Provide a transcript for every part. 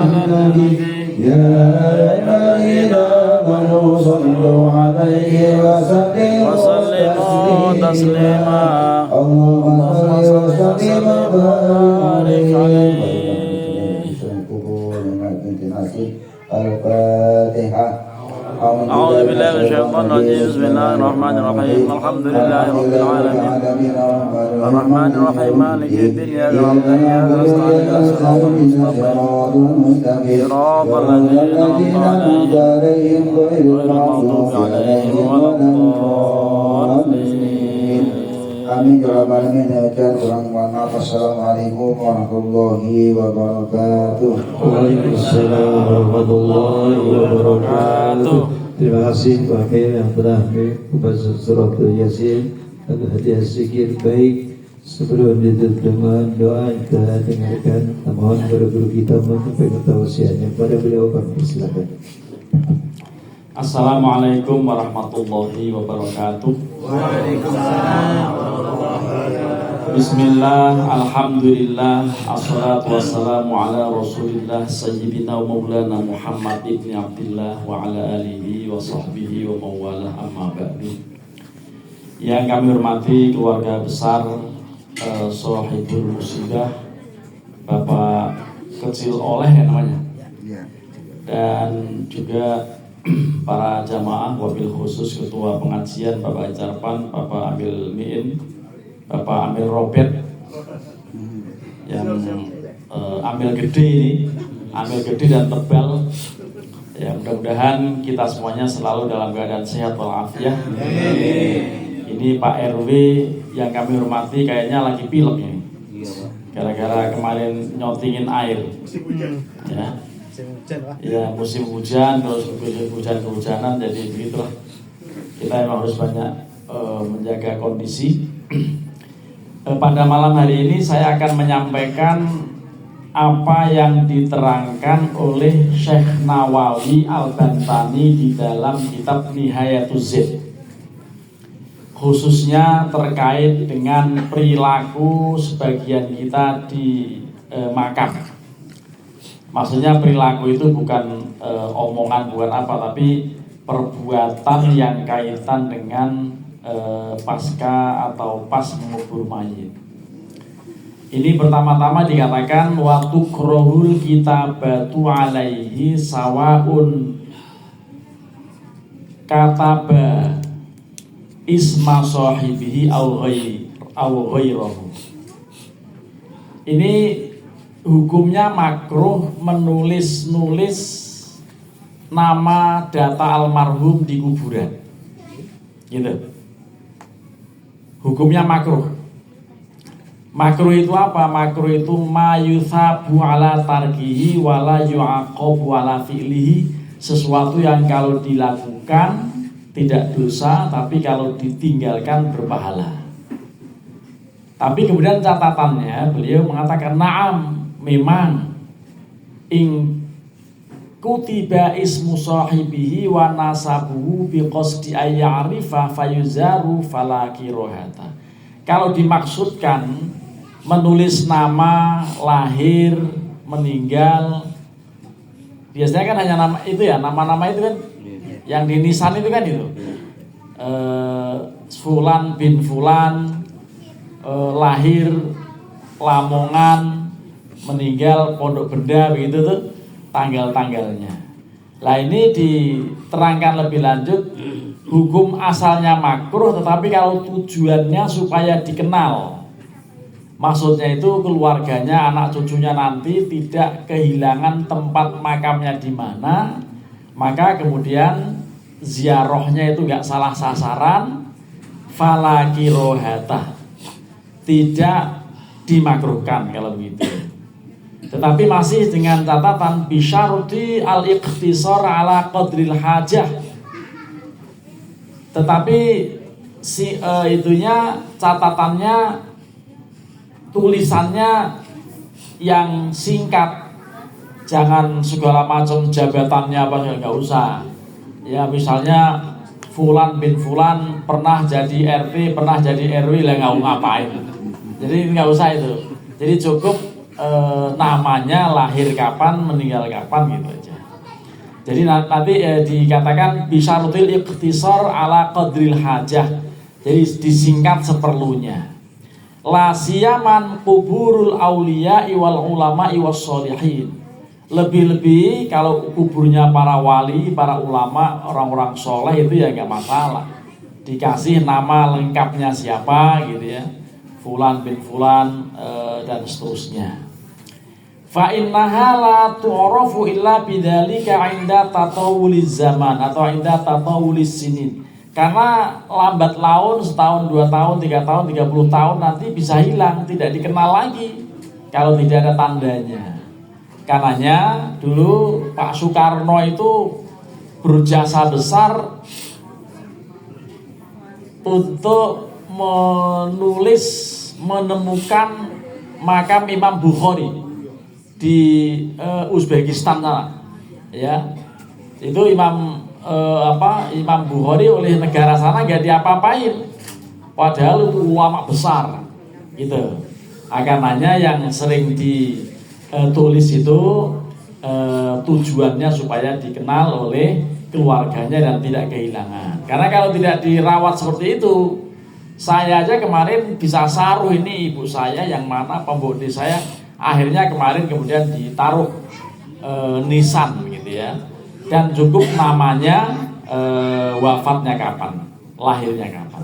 النبي يا الذين آمنوا صلوا عليه وسلموا تسليما اللهم صل وسلم وبارك عليه. الفاتحة. أعوذ بالله من الشيطان الرجيم بسم الله الرحمن الرحيم الحمد لله رب العالمين الرحمن الرحيم مالك يوم الدين إياك نعبد وإياك نستعين صراط المستقيم صراط الذين أنعمت عليهم غير المغضوب عليهم ولا الضالين. Amin ya rabbal alamin. Kurang mohon maaf. Assalamualaikum warahmatullahi wabarakatuh. Waalaikumsalam warahmatullahi wabarakatuh. Terima kasih Pak Amir yang telah membaca surat Yasin dan hadiah zikir baik. Sebelum ditutup dengan doa kita dengarkan mohon kepada guru kita menyampaikan tausiahnya pada beliau. Kami silakan. Assalamualaikum warahmatullahi wabarakatuh. Waalaikumsalam. Bismillah, alhamdulillah, assalatu wassalamu ala rasulillah sayyidina wa maulana Muhammad ibn Abdillah wa ala alihi wa sahbihi wa mawalah amma ba'du. Yang kami hormati keluarga besar Sohibul Musibah, Bapak Kecil Oleh ya namanya, dan juga para jamaah, wabil khusus ketua pengajian Bapak Icarpan, Bapak Amil Mi'in, Bapak Amil Robert yang ambil gede ini, ambil gede dan tebal. Ya, mudah-mudahan kita semuanya selalu dalam keadaan sehat walafiat. Ini Pak RW yang kami hormati kayaknya lagi pilek ini, gara-gara kemarin nyotingin air. Ya, musim hujan, terus hujan-hujanan, jadi begitulah. Kita memang harus banyak menjaga kondisi. Pada malam hari ini saya akan menyampaikan apa yang diterangkan oleh Syekh Nawawi Al-Bantani di dalam kitab Nihayatuz Zaid, khususnya terkait dengan perilaku sebagian kita di makam. Maksudnya perilaku itu bukan omongan, bukan apa, tapi perbuatan yang kaitan dengan pasca atau pas mengubur mayit. Ini pertama-tama dikatakan wa tukrahul kitabatu alaihi sawaun kataba isma sahibihi au ghairahu. Ini hukumnya makruh menulis-nulis nama data almarhum di kuburan, gitu. Hukumnya makruh. Makruh itu apa? Makruh itu mayuthabu ala tarkihi wala yu'aqabu ala fi'lihi, sesuatu yang kalau dilakukan tidak dosa, tapi kalau ditinggalkan berpahala. Tapi kemudian catatannya beliau mengatakan na'am, memang ing kutiba ismu sahibihi wa nasabuhu biqasdi ayya'rifa fayuzaru falakirohata. Kalau dimaksudkan menulis nama, lahir, meninggal, biasanya kan hanya nama itu ya, nama-nama itu kan yang di nisan itu kan itu Fulan bin Fulan, lahir Lamongan, meninggal Pondok Benda, begitu tuh tanggal-tanggalnya. Lah ini diterangkan lebih lanjut, hukum asalnya makruh, tetapi kalau tujuannya supaya dikenal, maksudnya itu keluarganya, anak cucunya nanti tidak kehilangan tempat makamnya di mana, maka kemudian ziarahnya itu nggak salah sasaran, falakirohata, tidak dimakruhkan kalau begitu. Tetapi masih dengan catatan bisyarti al-iqtisar ala qadril hajah. Tetapi itunya, catatannya, tulisannya yang singkat, jangan segala macam jabatannya apa, nggak usah. Ya misalnya Fulan bin Fulan pernah jadi RT, pernah jadi RW, lah nggak ngapain. Jadi nggak usah itu. Jadi cukup namanya, lahir kapan, meninggal kapan gitu aja. Jadi nanti dikatakan bisyaratil ikhtisar ala qadril hajah. Jadi disingkat seperlunya. La siyaman kuburul auliya wal ulama was sholihin. Lebih-lebih kalau kuburnya para wali, para ulama, orang-orang soleh itu ya nggak masalah. Dikasih nama lengkapnya siapa gitu ya, Fulan bin Fulan dan seterusnya. Fa innaha la tu'rafu illa bidzalika 'inda tatawuliz zaman atau 'inda tatawulis sinin. Karena lambat laun setahun, 2 tahun, 3 tahun, 30 tahun nanti bisa hilang, tidak dikenal lagi kalau tidak ada tandanya. Karenanya dulu Pak Soekarno itu berjasa besar untuk menemukan makam Imam Bukhari di Uzbekistan sana. Ya. Itu Imam Bukhari oleh negara sana gak diapa-apain, padahal itu ulama besar gitu. Karenanya yang sering ditulis itu tujuannya supaya dikenal oleh keluarganya dan tidak kehilangan. Karena kalau tidak dirawat seperti itu, saya aja kemarin bisa saruh ini ibu saya yang mana pembodi saya, akhirnya kemarin kemudian ditaruh nisan gitu ya. Dan cukup namanya, wafatnya kapan, lahirnya kapan.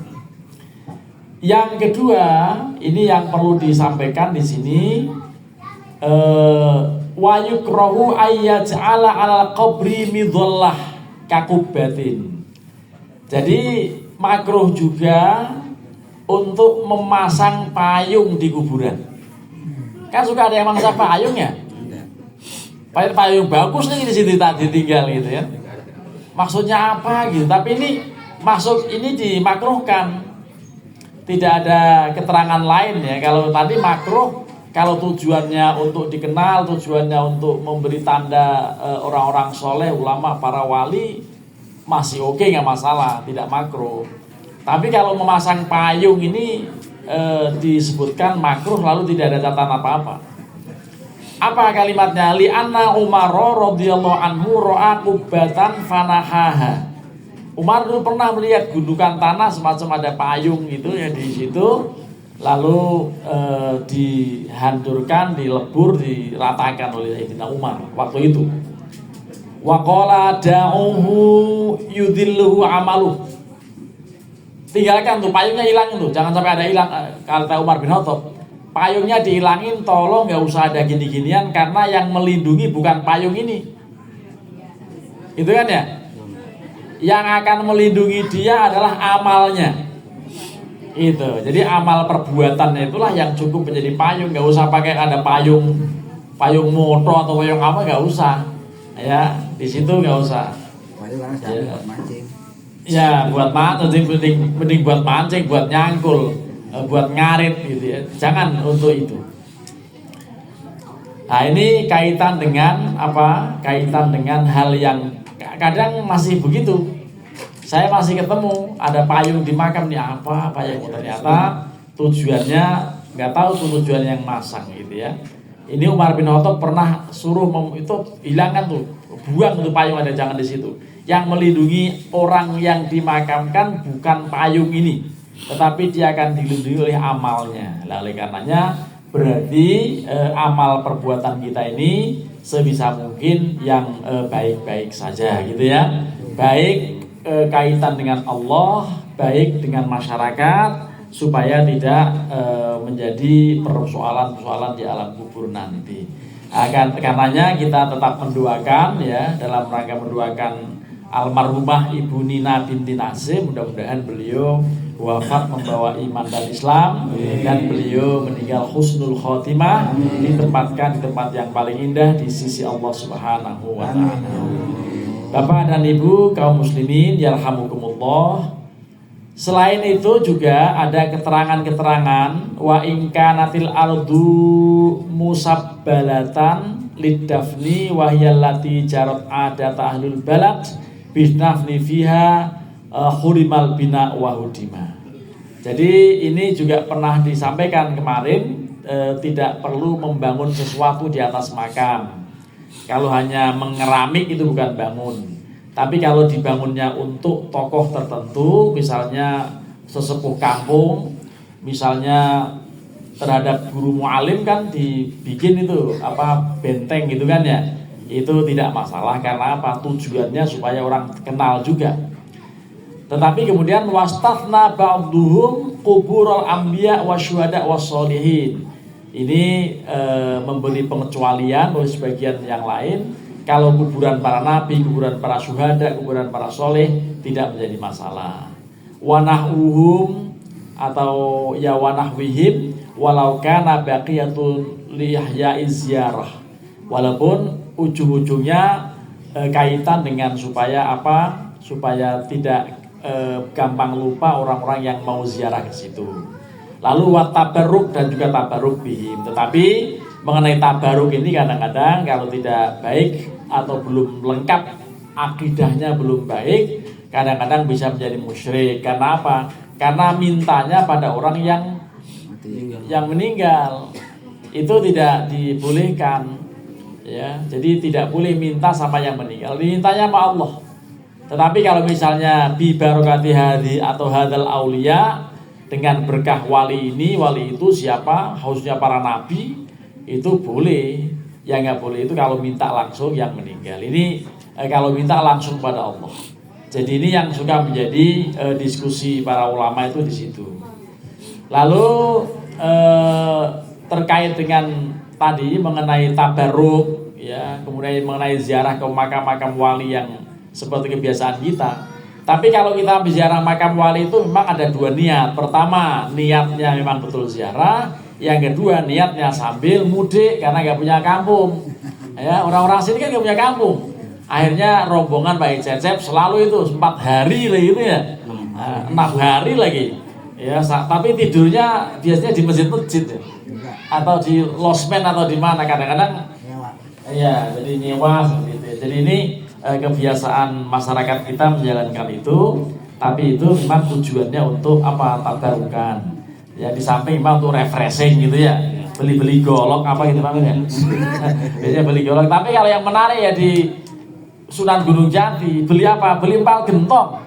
Yang kedua, ini yang perlu disampaikan di sini, wa yukrahu ayyaj'ala 'alal qabri midhallah kakubatin. Jadi makruh juga untuk memasang payung di kuburan. Kan suka ada yang memasang payung ya? Payung bagus nih di sini tadi tinggal gitu ya. Maksudnya apa gitu? Tapi ini dimakruhkan. Tidak ada keterangan lain ya. Kalau tadi makruh, kalau tujuannya untuk dikenal, tujuannya untuk memberi tanda orang-orang soleh, ulama, para wali, masih oke, nggak masalah, tidak makruh. Tapi kalau memasang payung ini disebutkan makruh lalu tidak ada catatan apa-apa. Apa kalimatnya? Li anna Umar radhiyallahu anhu ra'a qubbatan fanahaha. Umar dulu pernah melihat gundukan tanah semacam ada payung gitu ya di situ, lalu dihancurkan, dilebur, diratakan oleh Sayyidina Umar waktu itu. Wa qala da'uhu yudhilluhu amaluh. Tinggalkan tuh payungnya, hilang tuh, jangan sampai ada hilang, kata Umar bin Khattab. Payungnya dihilangin, tolong nggak usah ada gini-ginian, karena yang melindungi bukan payung ini, itu kan ya. Yang akan melindungi dia adalah amalnya. Itu. Jadi amal perbuatannya itulah yang cukup menjadi payung. Nggak usah pakai ada payung motor atau payung apa, nggak usah. Ya, di situ nggak usah. Buat mancing. Ya, buat mancing, mending buat mancing, buat nyangkul, buat ngarit gitu ya. Jangan untuk itu. Nah, ini kaitan dengan apa? Kaitan dengan hal yang kadang masih begitu. Saya masih ketemu ada payung di makam nih, apa payung, ternyata tujuannya nggak tahu tuh tujuan yang masang gitu ya. Ini Umar bin Khattab pernah suruh itu hilangkan tuh, buang tuh payung, ada jangan di situ. Yang melindungi orang yang dimakamkan bukan payung ini, tetapi dia akan dilindungi oleh amalnya. Oleh karenanya berarti amal perbuatan kita ini sebisa mungkin yang baik-baik saja gitu ya. Baik kaitan dengan Allah, baik dengan masyarakat, supaya tidak menjadi persoalan-persoalan di alam kubur nanti. Karenanya kita tetap mendoakan ya, dalam rangka mendoakan almarhumah Ibu Nina binti Nasim, mudah-mudahan beliau wafat membawa iman dan Islam, dan beliau meninggal husnul khotimah, ditempatkan di tempat yang paling indah di sisi Allah Subhanahu wa ta'ala. Bapak dan Ibu kaum muslimin yarhamukumullah. Selain itu juga ada keterangan-keterangan wa in kanatil ardu musabbalatan lidafni wa hiyallati jarat adat ahlul balad bisnafni fiha hurimal bina wa hudima. Jadi ini juga pernah disampaikan kemarin tidak perlu membangun sesuatu di atas makam. Kalau hanya mengeramik itu bukan bangun. Tapi kalau dibangunnya untuk tokoh tertentu, misalnya sesepuh kampung, misalnya terhadap guru mu'alim kan dibikin itu benteng gitu kan ya. Itu tidak masalah karena apa? Tujuannya supaya orang kenal juga. Tetapi kemudian wastathna ba'duhum quburul anbiya wasyuhada wassolihin. Ini memberi pengecualian oleh sebagian yang lain. Kalau kuburan para nabi, kuburan para syuhada, kuburan para soleh tidak menjadi masalah. Wanahwuhum atau ya wanahwihim walau kana baqiyatun liyahya'iz ziyarah. Walaupun ujung-ujungnya kaitan dengan supaya apa? Supaya tidak gampang lupa orang-orang yang mau ziarah ke situ. Lalu watabarruk dan juga tabarruk bihim. Tetapi mengenai tabarruk ini kadang-kadang kalau tidak baik atau belum lengkap, akidahnya belum baik, kadang-kadang bisa menjadi musyrik. Karena apa? Karena mintanya pada orang yang meninggal. Itu tidak dibolehkan. Ya, jadi tidak boleh minta sama yang meninggal. Dimintanya sama Allah. Tetapi kalau misalnya bi barokati hadi atau hadal aulia, dengan berkah wali ini, wali itu siapa? Khususnya para nabi, itu boleh. Yang nggak boleh itu kalau minta langsung yang meninggal. Ini kalau minta langsung pada Allah. Jadi ini yang suka menjadi diskusi para ulama itu di situ. Lalu terkait dengan tadi mengenai tabarruk, ya, kemudian mengenai ziarah ke makam-makam wali yang seperti kebiasaan kita. Tapi kalau kita ziarah makam wali itu memang ada dua niat. Pertama, niatnya memang betul ziarah. Yang kedua, niatnya sambil mudik karena nggak punya kampung. Ya, orang-orang sini kan nggak punya kampung. Akhirnya rombongan Pak Cecep selalu itu 4 hari lagi itu ya, 6 hari lagi. Ya, tapi tidurnya biasanya di masjid-masjid ya. Atau di losmen atau di mana kadang-kadang. Ya, jadi nyewa seperti itu. Jadi ini kebiasaan masyarakat kita menjalankan itu, tapi itu memang tujuannya untuk apa? Tabarukan. Ya di samping memang untuk refreshing gitu ya, beli-beli golok apa gitu Pak ya. Biasanya beli golok. Tapi kalau yang menarik ya di Sunan Gunung Jati, beli apa? Beli empal gentong.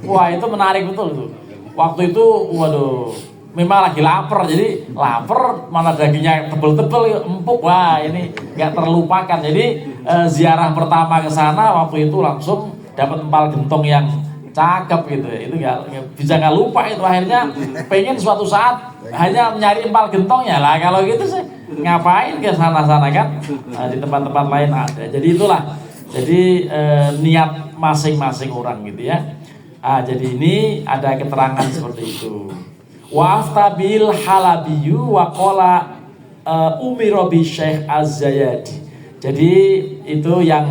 Wah itu menarik betul tuh. Waktu itu, waduh, memang lagi lapar, jadi lapar, mana dagingnya tebel-tebel, empuk. Wah ini nggak terlupakan. Jadi ziarah pertama ke sana waktu itu langsung dapat empal gentong yang cakep gitu ya. Itu nggak lupa itu. Akhirnya pengen suatu saat hanya nyari empal gentongnya lah. Kalau gitu sih ngapain ke sana-sana kan? Di tempat-tempat lain ada. Jadi itulah. Jadi niat masing-masing orang gitu ya. Jadi ini ada keterangan seperti itu. Wa aftabil halabiyu wa qala umiro bi Syekh Az-Zayadi. Jadi itu yang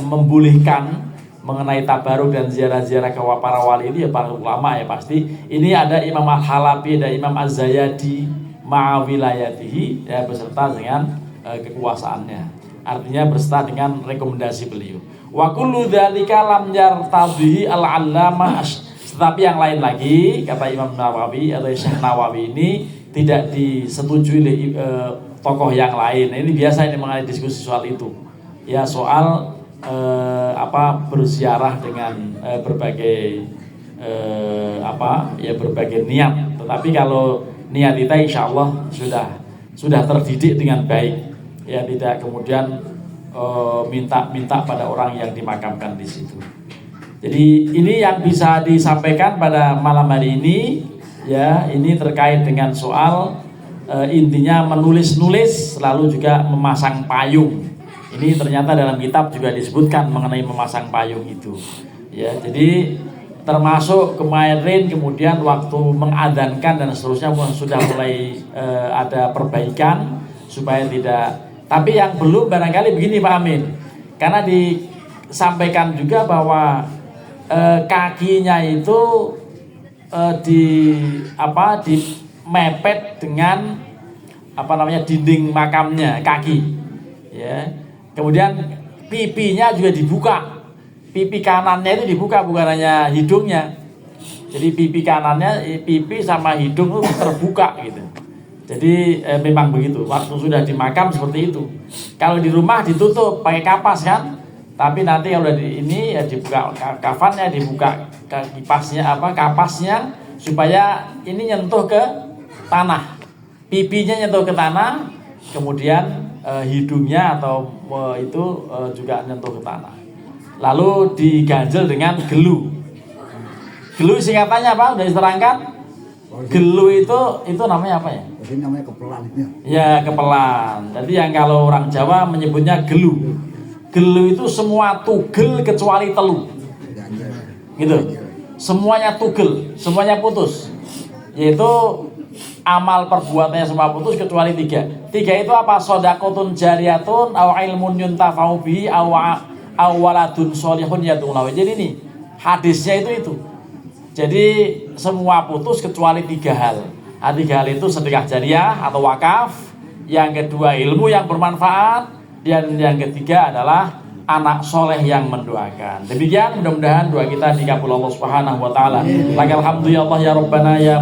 membolehkan mengenai tabaruk dan ziarah-ziarah ke para wali ini ya para ulama ya pasti. Ini ada Imam Al-Halabi, ada Imam Az-Zayadi ma'awilayatihi ya beserta dengan kekuasaannya. Artinya beserta dengan rekomendasi beliau. Wa kullu dzalika lam yartadhihi al-allamah. Tetapi yang lain lagi kata Imam Nawawi atau Syekh Nawawi ini tidak disetujui oleh tokoh yang lain. Ini biasa ini mengenai diskusi soal itu. Ya soal berziarah dengan berbagai berbagai niat. Tetapi kalau niat kita insya Allah sudah terdidik dengan baik. Ya tidak kemudian minta pada orang yang dimakamkan di situ. Jadi ini yang bisa disampaikan pada malam hari ini. Ya ini terkait dengan soal intinya menulis-nulis lalu juga memasang payung. Ini ternyata dalam kitab juga disebutkan mengenai memasang payung itu. Ya, jadi termasuk kemarin kemudian waktu mengadzankan dan seterusnya sudah mulai ada perbaikan supaya tidak. Tapi yang belum barangkali begini Pak Amin. Karena disampaikan juga bahwa kakinya itu dimepet dengan dinding makamnya kaki. Ya. Kemudian pipinya juga dibuka. Pipi kanannya itu dibuka bukan hanya hidungnya. Jadi pipi kanannya, pipi sama hidung itu terbuka gitu. Jadi memang begitu. Waktu sudah di makam seperti itu. Kalau di rumah ditutup pakai kapas kan. Tapi nanti kalau di ini ya dibuka kafannya, dibuka kipasnya kapasnya supaya ini nyentuh ke tanah. Pipinya nyentuh ke tanah, kemudian hidungnya atau itu juga nyentuh ke tanah. Lalu diganjel dengan gelu. Gelu singkatannya apa? Udah diterangkan? Gelu itu namanya apa ya? Ini namanya kepelan itu. Ya, kepelan. Jadi yang kalau orang Jawa menyebutnya gelu. Gelu itu semua tugel kecuali telu. Gitu. Semuanya tugel, semuanya putus. Yaitu amal perbuatannya semua putus kecuali 3. 3 itu apa? Shadaqatun jariyatun aw ilmun yuntafa'u bihi aw waladun sholihun yad'u lahu. Jadi ini hadisnya itu. Jadi semua putus kecuali 3 hal. 3 hal itu sedekah jariyah atau wakaf, yang kedua ilmu yang bermanfaat, dan yang ketiga adalah anak soleh yang mendoakan. Demikian mudah-mudahan doa kita dikabul Allah Subhanahu wa taala. Lakal hamdu ya Allah ya Rabbana ya